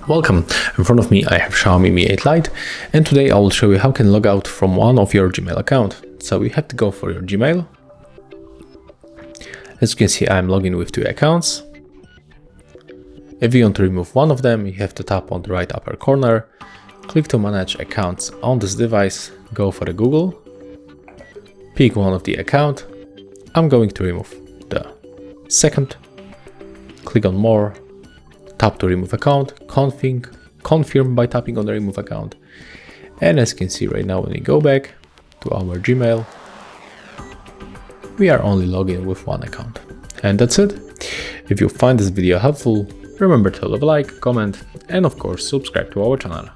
Welcome, in front of me I have Xiaomi Mi 8 Lite, and today I will show you how you can log out from one of your Gmail account. So you have to go for your Gmail. As you can see, I'm logging with 2 accounts. If you want to remove one of them, you have to tap on the right upper corner, click to manage accounts on this device, go for the Google, pick one of the account. I'm going to remove the second, click on more, tap to remove account, confirm by tapping on the remove account. And as you can see right now, when we go back to our Gmail, we are only logging with one account. And that's it. If you find this video helpful, remember to leave a like, comment, and of course subscribe to our channel.